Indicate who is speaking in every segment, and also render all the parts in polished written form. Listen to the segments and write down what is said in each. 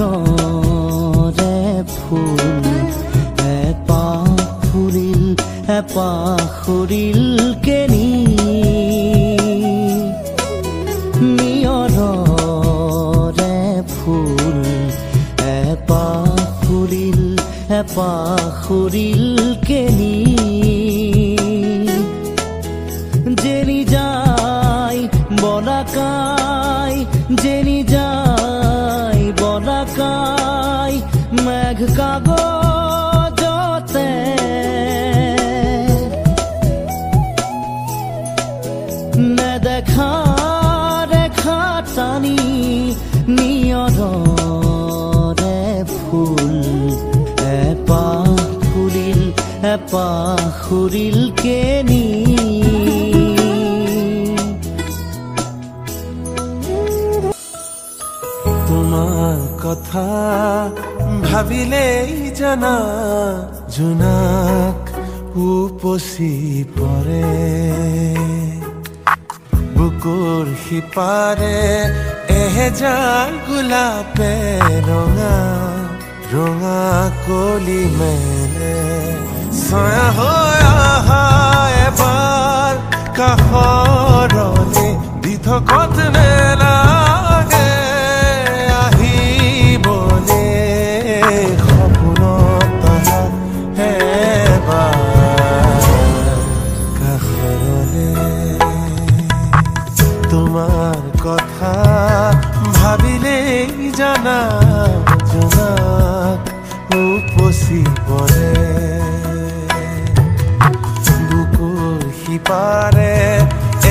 Speaker 1: নিয়ৰৰে ফুল এপাহ ফুলিল এপাহ সৰিল কেনি নিয়ৰৰে ফুল এপাহ ফুলিল এপাহ সৰিল কেনি জেনি যায় বলাকাই জেনি যায় বলাকাই মেঘ কাগজতে নেদেখা ৰেখা টানি নিয়ৰৰে ফুল এপাহ ফুলিল এপাহ সৰিল কেনি
Speaker 2: তোমাৰ কথা ভাবিলেই জানা জোনাক উপচি পৰে বুকুৰ সিপাৰে এহেজাৰ গোলাপে ৰঙা ৰঙা কলি মেলে ছয়া হৈ আহা এবাৰ কাষৰলে দি থকত নেলাগে আহিবলে সপোনত এবাৰ কাষৰলে তোমাৰ কথা ভাবিলেই জানা জোনাক উপচি পৰে বুকুৰ সিপাৰে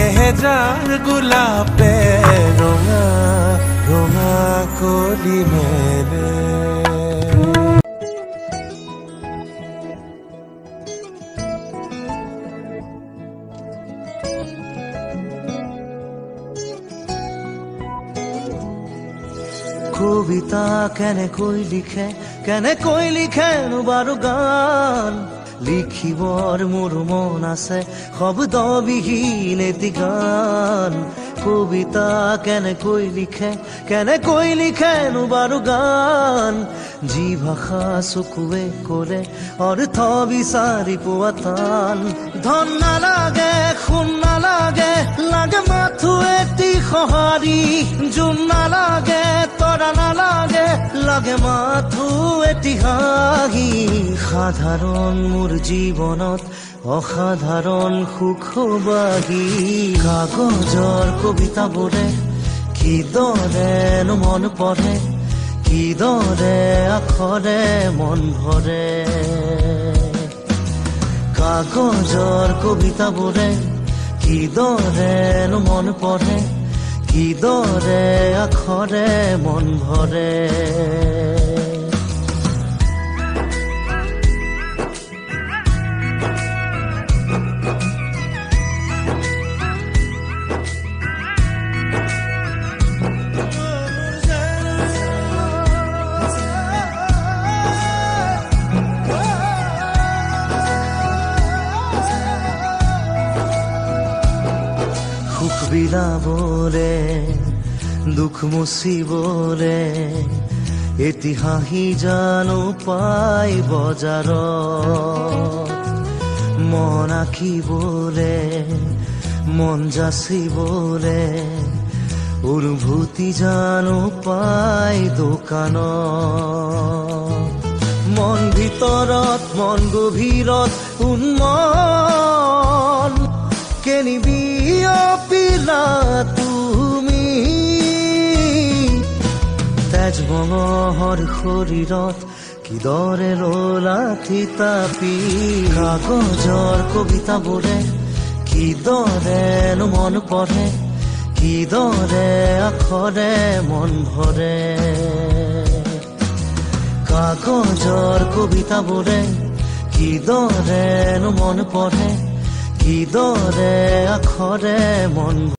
Speaker 2: এহেজাৰ গোলাপে ৰঙা ৰঙা কলি মেলে
Speaker 1: কবিতা কেনেকৈ লিখেনো বাৰু গান লিখিবৰ মোৰ মন আছে শব্দবিহীন এটি গান কবিতা কেনেকৈ লিখেনো বাৰু গান যি ভাষা চকুৱে ক'লে অৰ্থ বিচাৰি পোৱা টান ধন নালাগে সোণ নালাগে লাগে মাথো এটি সঁহাৰি জোন নালাগে তৰা নালাগে লাগে মাথো এটি হাঁহি সাধাৰণ মোৰ জীৱনত অসাধাৰণ সুখবাহী কাগজৰ কবিতাবোৰে কিদৰেনো মন পঢ়ে কিদৰে আখৰে মন ভৰে কাগজৰ কবিতাবোৰে কিদৰেনো মন পঢ়ে কিদৰে আখৰে মন ভৰে সুখ বিলাবলে দুখ মুচিবলে এটি হাঁহি জানো পাই বজাৰত মন আঁকিবলে মন যাচিবলে অনুভূতি জানো পাই দোকানত মন ভিতৰত মন গভীৰত উন্মন কেনিবি অপিলা তুমি তেজ মঙহৰ শৰীৰত কিদৰে ৰলা থিতাপি কাগজৰ কবিতাবোৰে কিদৰেনো মন পঢ়ে কিদৰে আখৰে মন ভৰে কাগজৰ কবিতাবোৰে কিদৰেনো মন পঢ়ে কিদৰে আখৰে মন